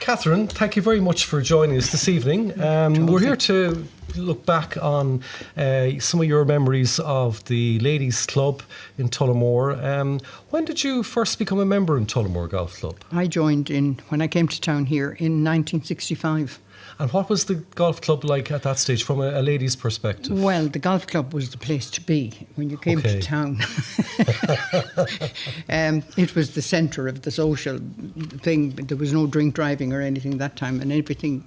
Catherine, thank you very much for joining us this evening. We're here to look back on some of your memories of the Ladies Club in Tullamore. When did you first become a member in Tullamore Golf Club? I joined when I came to town here in 1965. And what was the golf club like at that stage from a lady's perspective? Well, the golf club was the place to be when you came to town. It was the centre of the social thing. There was no drink driving or anything that time, and everything.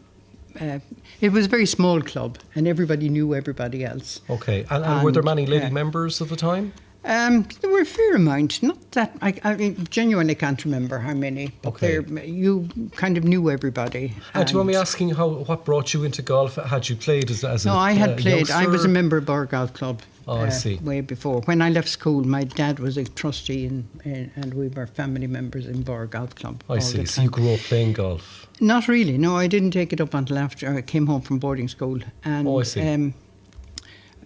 It was a very small club, and everybody knew everybody else. Okay, and were there many lady members at the time? There were a fair amount. Not that I genuinely can't remember how many. But you kind of knew everybody. And do you want me asking what brought you into golf? Had you played as a No, I had played. youngster? I was a member of our golf club. I see. Way before. When I left school, my dad was a trustee, and we were family members in Bar Golf Club. I see. So you grew up playing golf? Not really. No, I didn't take it up until after I came home from boarding school. And, I see.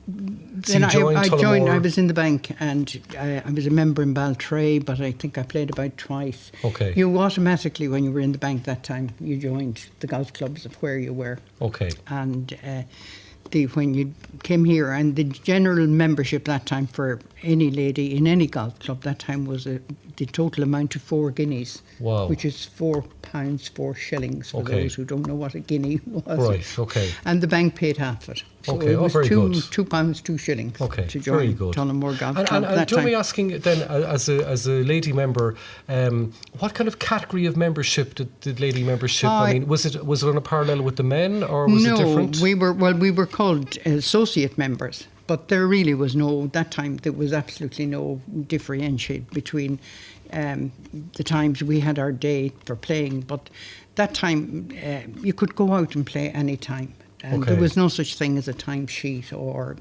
Then I joined. I was in the bank, and I was a member in Baltray, but I think I played about twice. Okay. You automatically, when you were in the bank that time, you joined the golf clubs of where you were. Okay. And when you came here, and the general membership that time for any lady in any golf club that time was the total amount of 4 guineas. Wow. Which is £4, 4 shillings for those who don't know what a guinea was. Right, okay. And the bank paid half it. So Okay, it was very good. £2, 2 shillings to join very good. Tullamore Golf Club. And do you want me asking then, as a lady member, what kind of category of membership did lady membership? I mean, was it on a parallel with the men, or was it different? No, we were called associate members. But there really was that time there was absolutely no differentiate between the times we had our day for playing. But that time you could go out and play any time. There was no such thing as a timesheet or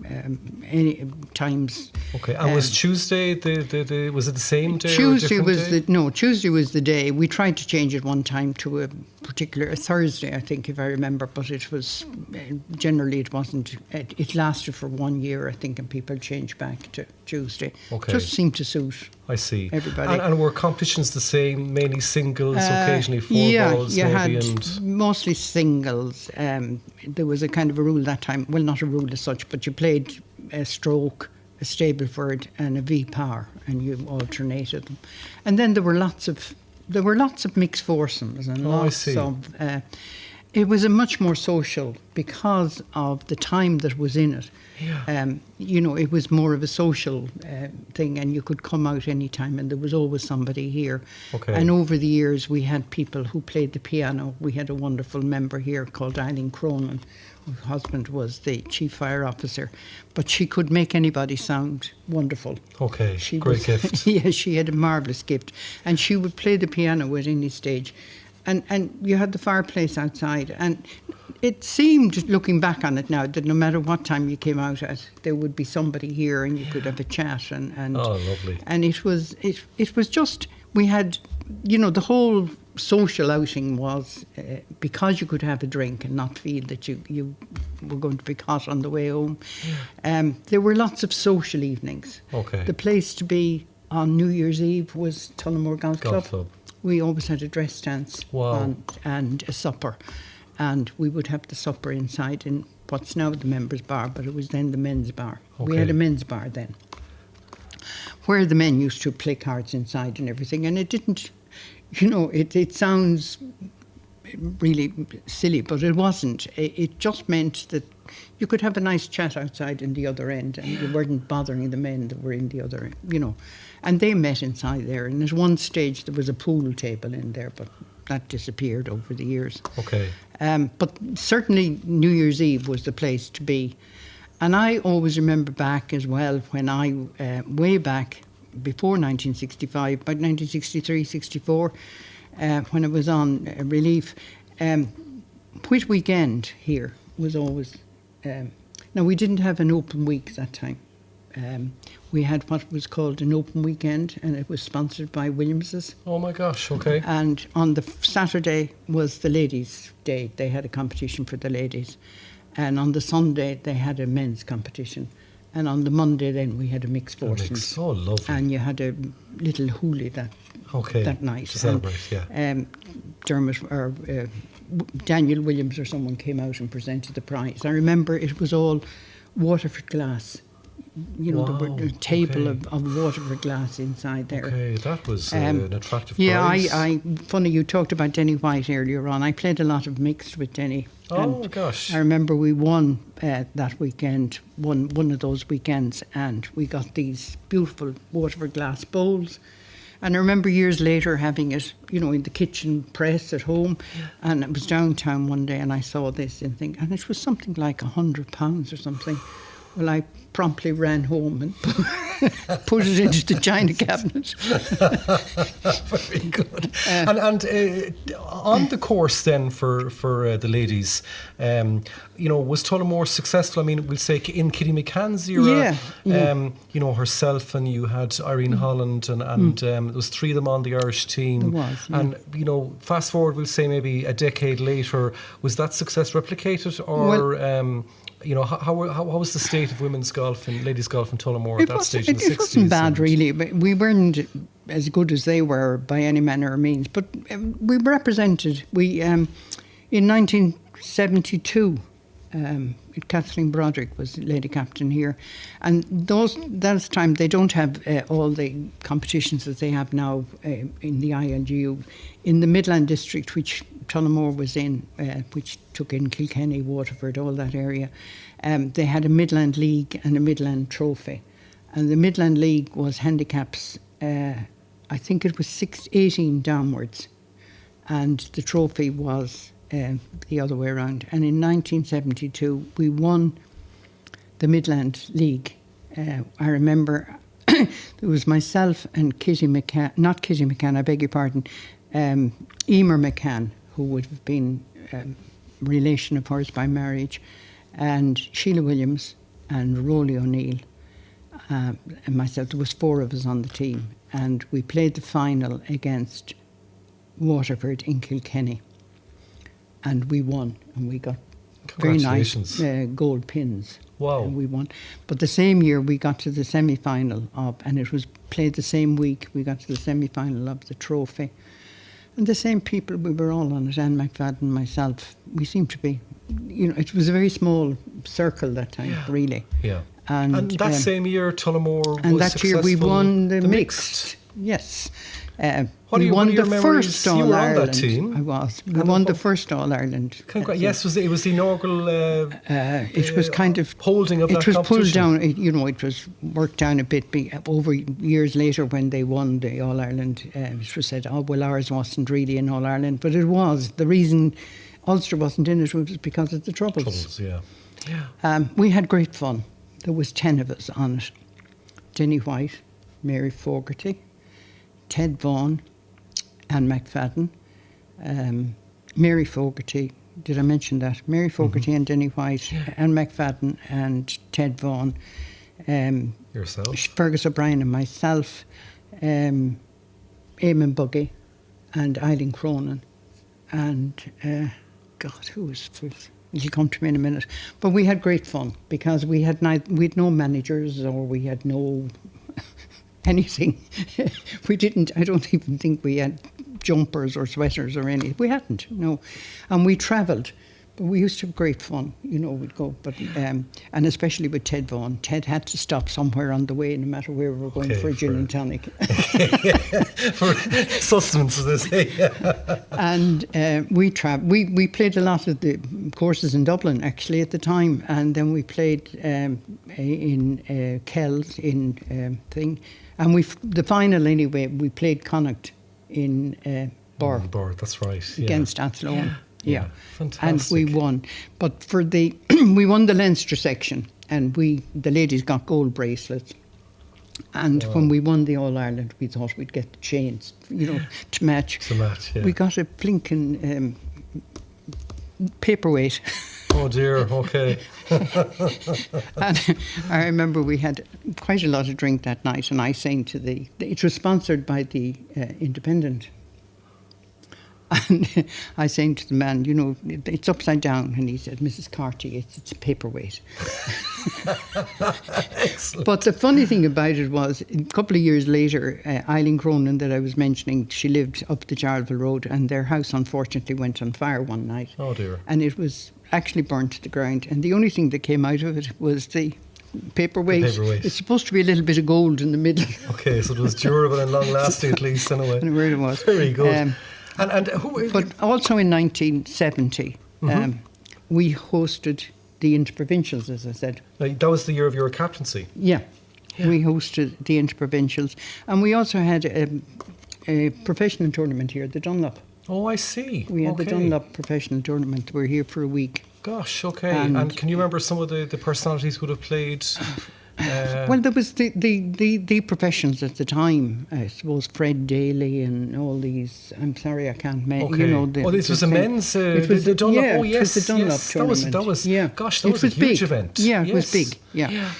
any times. Okay, and was Tuesday was it the same day? Tuesday or a was day? Tuesday was the day. We tried to change it one time to a Thursday, I think, if I remember. But it was generally it wasn't. It lasted for 1 year, I think, and people changed back to Tuesday. Okay, just seemed to suit. I see. Everybody. And were competitions the same? Mainly singles, occasionally four balls, you maybe, had mostly singles. There was a kind of a rule that time. Well, not a rule as such, but you played a stroke, a Stableford, and a V-par, and you alternated them. And then there were lots of mixed foursomes and lots of. It was a much more social because of the time that was in it. Yeah. It was more of a social thing, and you could come out any time, and there was always somebody here. Okay. And over the years, we had people who played the piano. We had a wonderful member here called Eileen Cronin, whose husband was the chief fire officer, but she could make anybody sound wonderful. Okay, great gift. Yeah, she had a marvellous gift, and she would play the piano at any stage. And you had the fireplace outside, and it seemed, looking back on it now, that no matter what time you came out at, there would be somebody here, and you could have a chat. And oh, lovely! And it was just, we had, the whole social outing was because you could have a drink and not feel that you were going to be caught on the way home. There were lots of social evenings. Okay. The place to be on New Year's Eve was Tullamore Golf Club. We always had a dress dance. Wow. and a supper. And we would have the supper inside in what's now the members' bar, but it was then the men's bar. Okay. We had a men's bar then, where the men used to play cards inside and everything. And it didn't, it sounds really silly, but it wasn't. It just meant that you could have a nice chat outside in the other end, and you weren't bothering the men that were in the other end, And they met inside there, and at one stage there was a pool table in there, but that disappeared over the years. Okay. But certainly New Year's Eve was the place to be. And I always remember back as well when way back before 1965, about 1963, 64, when I was on relief, Whit Weekend here was always... now, we didn't have an open week that time. We had what was called an open weekend, and it was sponsored by Williams's. Oh my gosh, okay. And on the Saturday was the ladies' day. They had a competition for the ladies. And on the Sunday, they had a men's competition. And on the Monday then we had a mixed A foursome. mix. Oh, lovely. And you had a little hoolie that night. To celebrate, Dermot or Daniel Williams or someone came out and presented the prize. I remember it was all Waterford glass. There were a table of Waterford glass inside there. Okay, that was an attractive Yeah, prize. funny you talked about Denny White earlier on. I played a lot of mixed with Denny. Oh, gosh. I remember we won that weekend, one of those weekends, and we got these beautiful Waterford glass bowls. And I remember years later having it, in the kitchen press at home. And it was downtown one day and I saw this and it was something like £100 or something. Well, I promptly ran home and put it into the china cabinet. Very good. And on the course then for the ladies, was Tullamore successful? I mean, we'll say in Kitty McCann's era, herself and you had Irene Holland and there was three of them on the Irish team. There was, yeah. And, fast forward, we'll say maybe a decade later, was that success replicated or... how was the state of women's golf and ladies' golf in Tullamore at that stage in the 60s? It wasn't bad, really. But we weren't as good as they were by any manner or means. But we represented. We in 1972, Kathleen Broderick was lady captain here, and that time they don't have all the competitions that they have now in the ILGU. In the Midland district, which Tullamore was in, which took in Kilkenny, Waterford, all that area, they had a Midland League and a Midland Trophy. And the Midland League was handicaps, I think it was 18 downwards. And the trophy was the other way around. And in 1972, we won the Midland League. I remember it was myself and Kitty McCann, not Kitty McCann, I beg your pardon, Emer McCann, who would have been a relation of hers by marriage, and Sheila Williams and Rolly O'Neill and myself. There was four of us on the team, and we played the final against Waterford in Kilkenny, and we won, and we got very nice gold pins. Wow. And we won. But the same year we got to the semi-final and it was played the same week, we got to the semi-final of the trophy. And the same people, we were all on it, Anne McFadden, myself. We seemed to be, it was a very small circle that time, really. Yeah. And that same year, Tullamore and was that successful. year we won the mixed. Yes. We won the first All-Ireland. You were on that team. I was. We won the first All-Ireland. Yes, it was the inaugural it was kind of holding of that competition. It was pulled down, it was worked down a bit over years later when they won the All-Ireland. It was said, ours wasn't really in All-Ireland, but it was. The reason Ulster wasn't in it was because of the Troubles. We had great fun. There was 10 of us on it. Denny White, Mary Fogarty, Ted Vaughan, Anne McFadden, Mary Fogarty. Did I mention that? Mary Fogarty and Denny White, Anne McFadden and Ted Vaughan. Yourself? Fergus O'Brien and myself, Eamon Buggy and Eileen Cronin. And, who was fifth? It'll come to me in a minute. But we had great fun because we had no managers or we had no anything. I don't even think we had jumpers or sweaters or anything. We hadn't, no. And we travelled. But we used to have great fun, we'd go. But and especially with Ted Vaughan. Ted had to stop somewhere on the way, no matter where we were going, for a gin and tonic. For sustenance, as they say. And we played a lot of the courses in Dublin, actually, at the time. And then we played in Kells, in thing. And the final, anyway, we played Connacht in Burr. Burr, that's right. Against Athlone. Yeah, fantastic. And we won. But for we won the Leinster section, and the ladies got gold bracelets. And when we won the All-Ireland, we thought we'd get the chains, to match. To match, yeah. We got a blinking paperweight. Oh dear, okay. And I remember we had quite a lot of drink that night, and I sang to it was sponsored by the Independent. And I saying to the man, you know, it's upside down. And he said, Mrs. Carty, it's a paperweight. Excellent. But the funny thing about it was, a couple of years later, Eileen Cronin that I was mentioning, she lived up the Jarlville Road, and their house unfortunately went on fire one night. Oh dear. And it was actually burnt to the ground. And the only thing that came out of it was the paperweight. It's supposed to be a little bit of gold in the middle. Okay, so it was durable and long lasting at least in a way. And it really was. Very good. And who? But also in 1970, we hosted the Interprovincials, as I said. That was the year of your captaincy. Yeah. We hosted the Interprovincials. And we also had a professional tournament here, the Dunlop. Oh, I see. We had the Dunlop professional tournament. We were here for a week. Gosh, okay. And can you remember some of the personalities who would have played? Well, there was the professionals at the time. I suppose Fred Daly and all these. I'm sorry, I can't make. Okay. You know, This was a men's. It was the Dunlop. Yeah, oh yes, it was the Dunlop tournament. That was. Yeah. Gosh, that was a huge event. Yeah, it was big. Yeah.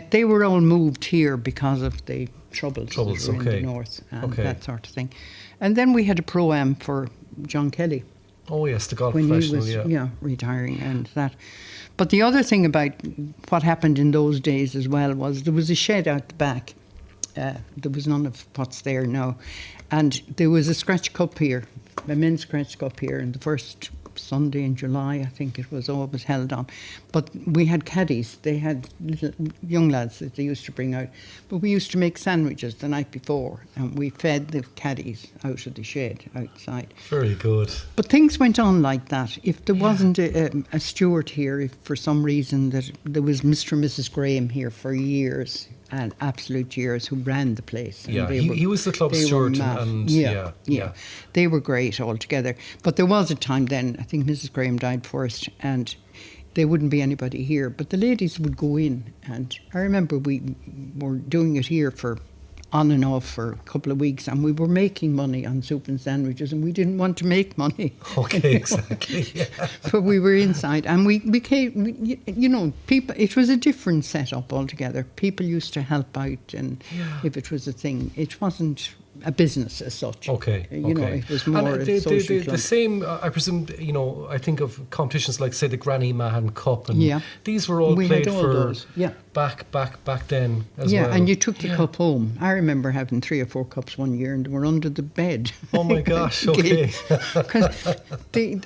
They were all moved here because of the troubles that were in the north and that sort of thing. And then we had a pro-am for John Kelly. Oh yes, the golf when professional. He was, retiring and that. But the other thing about what happened in those days as well was there was a shed out the back. There was none of what's there now. And there was a scratch cup here, a men's scratch cup here, and the first Sunday in July, I think it was always held on. But we had caddies. They had little young lads that they used to bring out. But we used to make sandwiches the night before, and we fed the caddies out of the shed outside. Very good. But things went on like that. If there wasn't a steward here, if for some reason that there was Mr. and Mrs. Graham here for years, and absolute years, who ran the place. Yeah, he was the club steward. Yeah, they were great altogether. But there was a time then, I think Mrs. Graham died first, and there wouldn't be anybody here. But the ladies would go in, and I remember we were doing it here for on and off for a couple of weeks, and we were making money on soup and sandwiches, and we didn't want to make money. Okay, exactly. Yeah. But we were inside, and we became, you know, people. It was a different setup altogether. People used to help out, and if it was a thing, it wasn't a business as such. Okay, you know, it was more a social club. The same, I presume, you know, I think of competitions like, say, the Granny Mahan Cup, and these were all played for those. back then as well. Yeah, and you took the cup home. I remember having 3 or 4 cups one year, and they were under the bed. Oh my gosh, okay. Because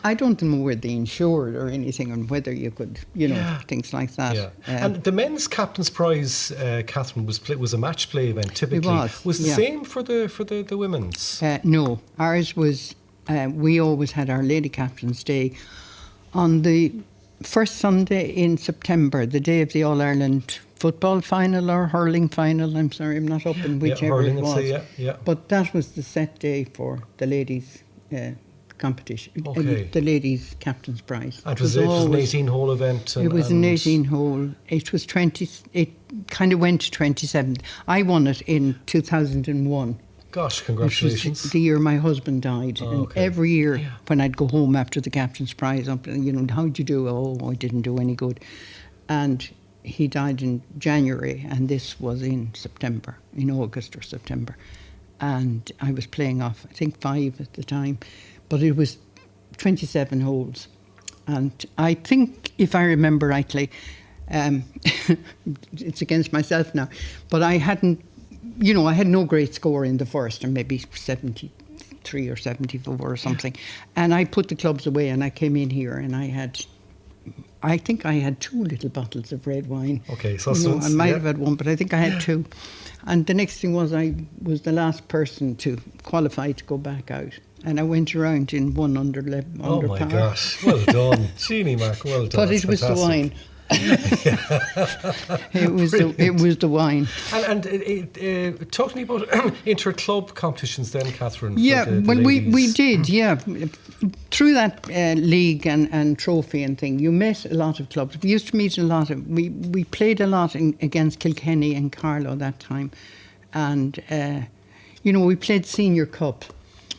I don't know whether they insured or anything, and whether you could, you know, things like that. Yeah. And the men's captain's prize, Catherine, was a match play event typically. It was the same for the women's? No, ours was. We always had our Lady Captain's Day on the first Sunday in September, the day of the All Ireland football final or hurling final. I'm sorry, I'm not up in whichever it was. But that was the set day for the ladies' competition, the ladies' captain's prize. And it was an 18-hole event. It was an 18-hole. It was 20. It kind of went to 27. I won it in 2001. Gosh, congratulations. It was the year my husband died. And every year when I'd go home after the captain's prize, you know, how'd you do? Oh, I didn't do any good. And he died in January, and this was in September, in August or September. And I was playing off, I think 5 at the time, but it was 27 holes. And I think, if I remember rightly, it's against myself now, but I hadn't, you know, I had no great score in the first, and maybe 73 or 74 or something. And I put the clubs away, and I came in here, and I think I had 2 little bottles of red wine. Okay, so you know, I might have had 1, but I think I had 2. And the next thing was I was the last person to qualify to go back out. And I went around in 1 under par. Oh my gosh, well done. Jeannie Mac, well done. But it was the wine. It was the wine. And talk to me about inter-club competitions then, Catherine. We did, through that league and trophy and thing, you met a lot of clubs. We used to meet a lot of, we played a lot against Kilkenny and Carlow that time. And, you know, we played Senior Cup.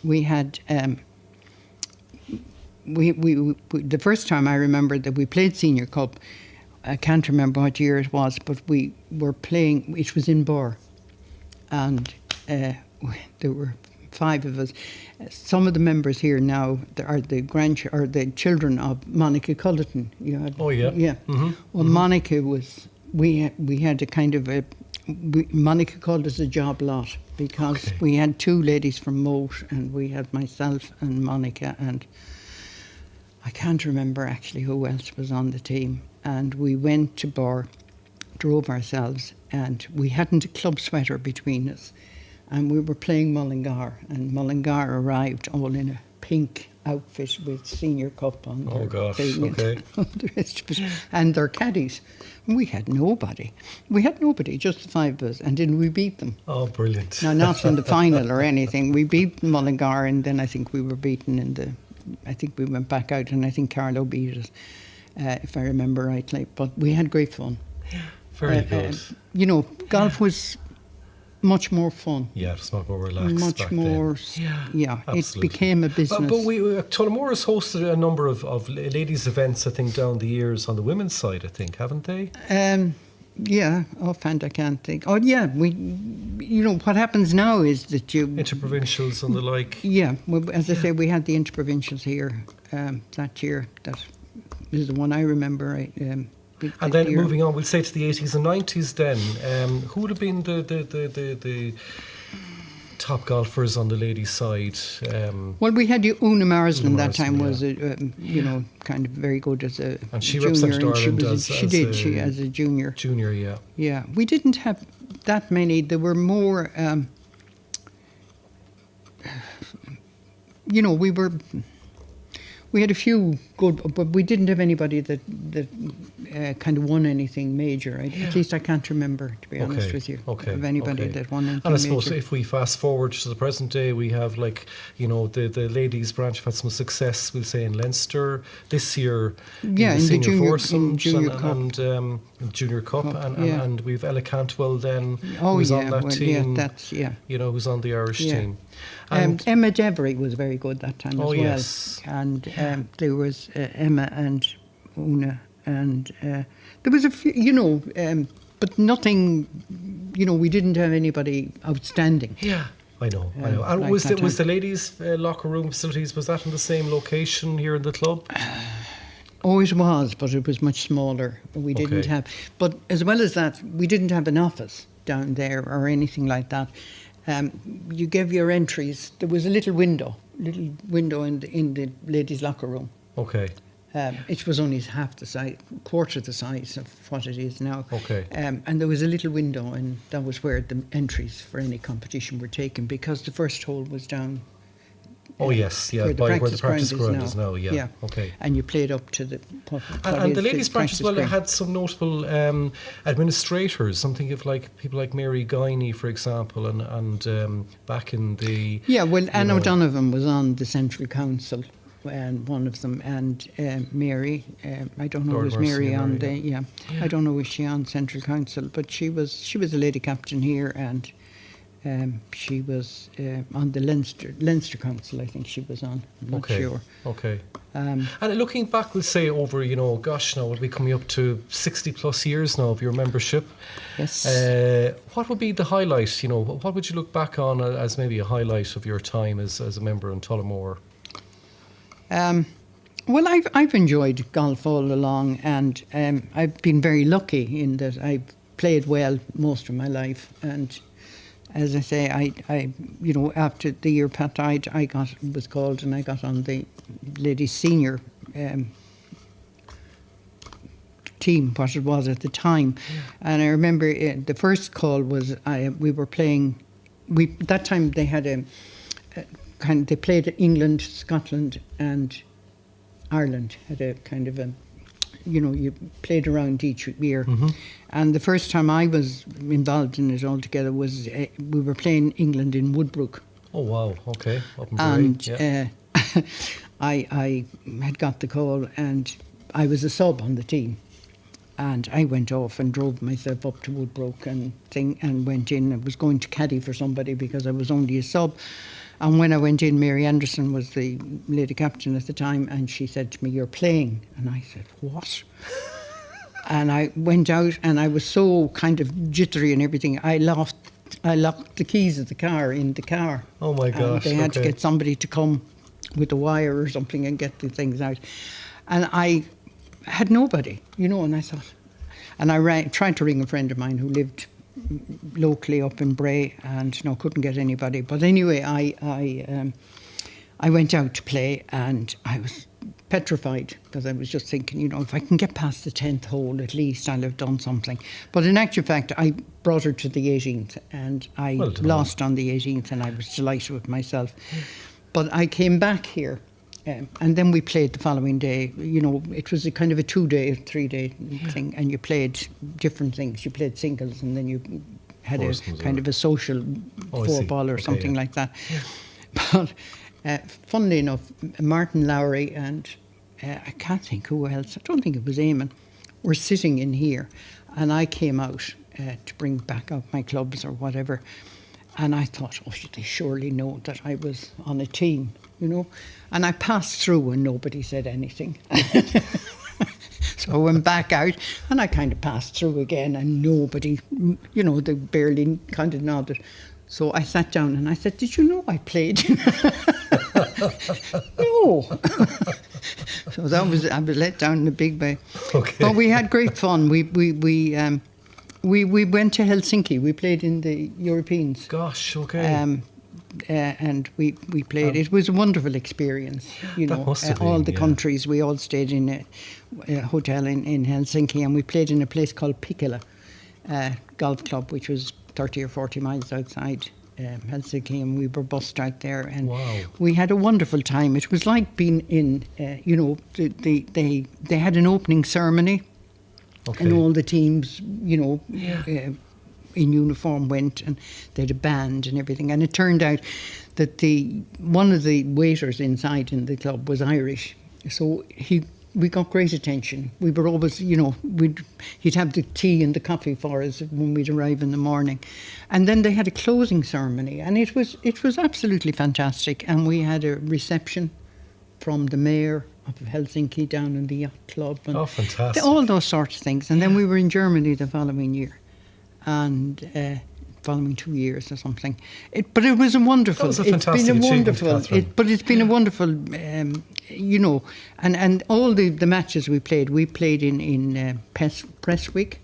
We had, the first time I remember that we played Senior Cup, I can't remember what year it was, but we were playing, it was in Burr, and there were 5 of us. Some of the members here now are the children of Monica Culleton. Oh, yeah. Yeah. Mm-hmm. Well, Monica was, we had a kind of Monica called us a job lot because we had 2 ladies from Moat, and we had myself and Monica, and I can't remember actually who else was on the team. And we went to Bar, drove ourselves, and we hadn't a club sweater between us. And we were playing Mullingar, and Mullingar arrived all in a pink outfit with senior cup on their thing, okay. and the rest of it, and their caddies. We had nobody. Just the 5 of us, and then we beat them. Oh, brilliant. Now, not in the final or anything. We beat Mullingar, and then I think we were beaten I think we went back out, and I think Carlo beat us, if I remember rightly. But we had great fun. Very good. Golf was much more fun. Yeah, it's much more relaxed. Much back more. Then. Yeah, absolutely. It became a business. But Tullamore has hosted a number of ladies' events, I think, down the years on the women's side, I think, haven't they? Yeah, offhand I can't think. Oh, yeah, what happens now is that Interprovincials and the like. Yeah, well, as I say, we had the interprovincials here that year. That is the one I remember. And then moving on, we'll say to the 80s and 90s then, who would have been the top golfers on the ladies' side? Well, we had Una Marsden that time, was kind of very good as a and she junior. represented Ireland as a junior. Junior, yeah. Yeah, we didn't have that many. There were more, we had a few good, but we didn't have anybody that kind of won anything major. At least I can't remember, to be honest with you, of anybody that won anything major. And I suppose if we fast forward to the present day, we have the ladies branch have had some success, we'll say, in Leinster this year. Yeah, in the junior cup. And Junior Cup. And we've Ella Cantwell then, who's on that team. Who's on the Irish team. And Emma Devery was very good that time as well. Yes. And there was Emma and Una, and there was a few, but nothing, we didn't have anybody outstanding. Yeah. I know. And was the ladies' locker room facilities, was that in the same location here in the club? Oh, it was, but it was much smaller. We didn't have, but as well as that, we didn't have an office down there or anything like that. You gave your entries. There was a little window in the ladies' locker room. Okay. It was only half the size, quarter the size of what it is now. Okay. And there was a little window, and that was where the entries for any competition were taken, because the first hole was down. Oh yes, yeah, where the practice ground is now. Yeah. Okay. And you played up to the. And the ladies' branch as well had some notable administrators. Something of people like Mary Guiney, for example, and back in the. Yeah, well, Anne O'Donovan was on the Central Council, and one of them, and Mary. I don't know, was Mary on the? Yeah, I don't know, was she on Central Council? But she was a lady captain here, and. She was on the Leinster Council, I think she was on. I'm not sure. Okay. And looking back, we'll say over, now we'll be coming up to 60 plus years now of your membership. Yes. What would be the highlight? What would you look back on as maybe a highlight of your time as a member in Tullamore? Well, I've enjoyed golf all along, and I've been very lucky in that I've played well most of my life, and. As I say, I after the year Pat died, I was called and I got on the ladies' senior team, what it was at the time. Yeah. And I remember the first call was we were playing. That time they had they played England, Scotland, and Ireland had a kind of a. You played around each year. Mm-hmm. And the first time I was involved in it altogether was we were playing England in Woodbrook. Oh, wow. Okay. And I had got the call, and I was a sub on the team. And I went off and drove myself up to Woodbrook and went in. I was going to caddy for somebody because I was only a sub. And when I went in, Mary Anderson was the lady captain at the time, and she said to me, "You're playing." And I said, "What?" And I went out, and I was so kind of jittery and everything. I lost I locked the keys of the car in the car. Oh my And gosh! they had to okay. get somebody to come with a wire or something and get the things out. And I had nobody, and I thought, and I tried to ring a friend of mine who lived locally up in Bray, and couldn't get anybody. But anyway, I went out to play, and I was petrified because I was just thinking, if I can get past the 10th hole, at least I'll have done something. But in actual fact, I brought her to the 18th, and I Well done. lost on the 18th, and I was delighted with myself. But I came back here, and then we played the following day. It was a kind of a 2-day, 3-day thing, and you played different things. You played singles, and then you had a kind of a social four-ball or something like that. But funnily enough, Martin Lowry and I can't think who else, I don't think it was Eamon, were sitting in here, and I came out to bring back up my clubs or whatever, and I thought, they surely know that I was on a team, and I passed through and nobody said anything. So I went back out and I kind of passed through again, and nobody, they barely kind of nodded. So I sat down and I said, "Did you know I played?" No. So I was let down in a big way. Okay. But we had great fun. We went to Helsinki. We played in the Europeans. Gosh, okay. And we played. It was a wonderful experience. That must have all been, the yeah. countries. We all stayed in a hotel in Helsinki, and we played in a place called Pikela golf club, which was 30 or 40 miles outside Helsinki, and we were bussed out there, and Wow. we had a wonderful time. It was like being in, they had an opening ceremony, Okay. and all the teams, in uniform went, and they had a band and everything. And it turned out that one of the waiters inside in the club was Irish, so we got great attention. We were always, he'd have the tea and the coffee for us when we'd arrive in the morning. And then they had a closing ceremony, and it was absolutely fantastic. And we had a reception from the mayor of Helsinki down in the yacht club. And fantastic. all those sorts of things. And then we were in Germany the following year, and following 2 years or something. But it was a wonderful. That was a fantastic achievement, Catherine. But it's been a wonderful, and all the matches we played in Prestwick,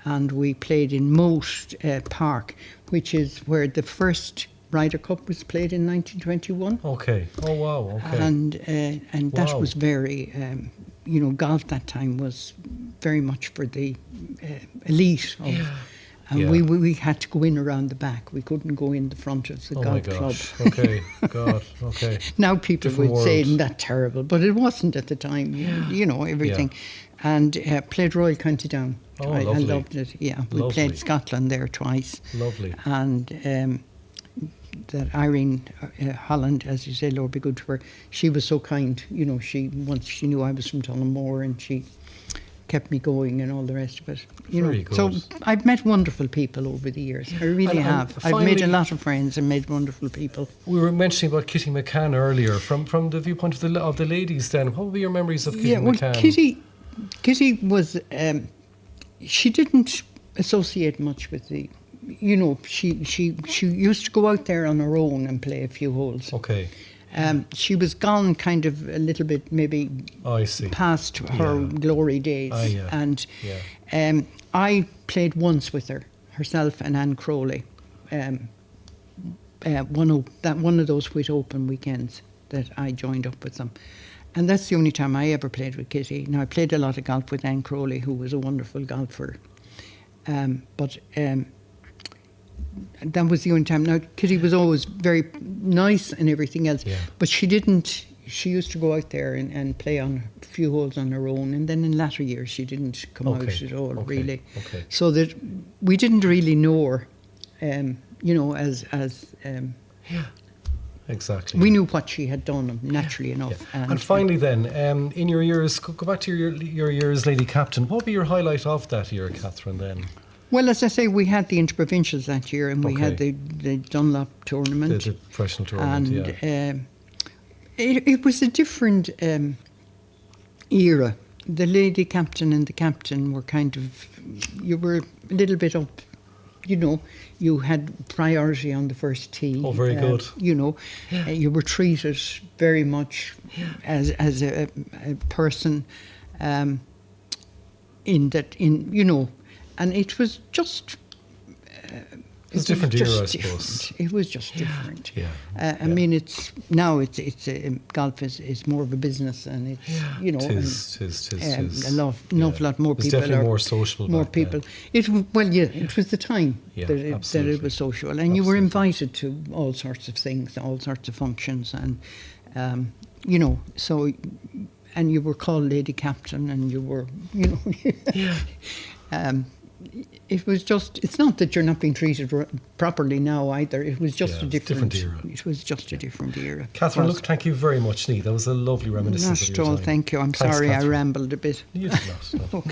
and we played in Most Park, which is where the first Ryder Cup was played in 1921. Okay. Oh wow. Okay. And that Wow. was very, golf that time was very much for the elite of. And Yeah. we had to go in around the back. We couldn't go in the front of the Oh my golf club. gosh. Okay. God. Okay. Now people Different would say, world. "Isn't that terrible?" But it wasn't at the time. Everything. And played Royal County Down. Oh, I lovely. loved it. Yeah, we Lovely. played Scotland there twice. Lovely. And that Irene Holland, as you say, Lord be good to her. She was so kind. Once she knew I was from Tullamore, and she kept me going and all the rest of it. Very good. So I've met wonderful people over the years. I really And have. I've made a finally- lot of friends and made wonderful people. We were mentioning about Kitty McCann earlier. From the viewpoint of the ladies, then, what would be your memories of Kitty McCann? Kitty was. She didn't associate much with the. She used to go out there on her own and play a few holes. Okay. She was gone kind of a little bit, maybe Oh, I see. past her glory days. Yeah. And Yeah. I played once with her, herself and Anne Crowley. One of those Whit Open weekends that I joined up with them. And that's the only time I ever played with Kitty. Now, I played a lot of golf with Anne Crowley, who was a wonderful golfer. But that was the only time. Now, Kitty was always very nice and everything else, Yeah. but she used to go out there and play on a few holes on her own, and then in latter years she didn't come out at all, really. Okay. So that we didn't really know her, Exactly. we knew what she had done, naturally enough. And finally, then, in your years, go back to your years, Lady Captain. What would be your highlight of that year, Catherine? Then. Well, as I say, we had the Interprovincials that year, and we had the Dunlop tournament. The professional tournament, and it was a different era. The lady captain and the captain were you were a little bit up you know, you had priority on the first tee. Oh, very good. You know, you were treated very much as a person you know, and it was just. It's a different era, I different. suppose. It was just different. Yeah. I mean, it's golf is more of a business, and it's you know, tis. an awful lot more It's people. definitely more sociable. More back people. then. It was the time that it was social, and you were invited to all sorts of things, all sorts of functions, and you know, so, and you were called Lady Captain, and you were, you know, it was just. It's not that you're not being treated properly now either. It was just a different era. It was just a different era. Catherine, look, thank you very much, Niamh. That was a lovely reminiscence. Not of at your all. time. Thank you. I'm Thanks, sorry I Catherine. rambled a bit. You did not. No.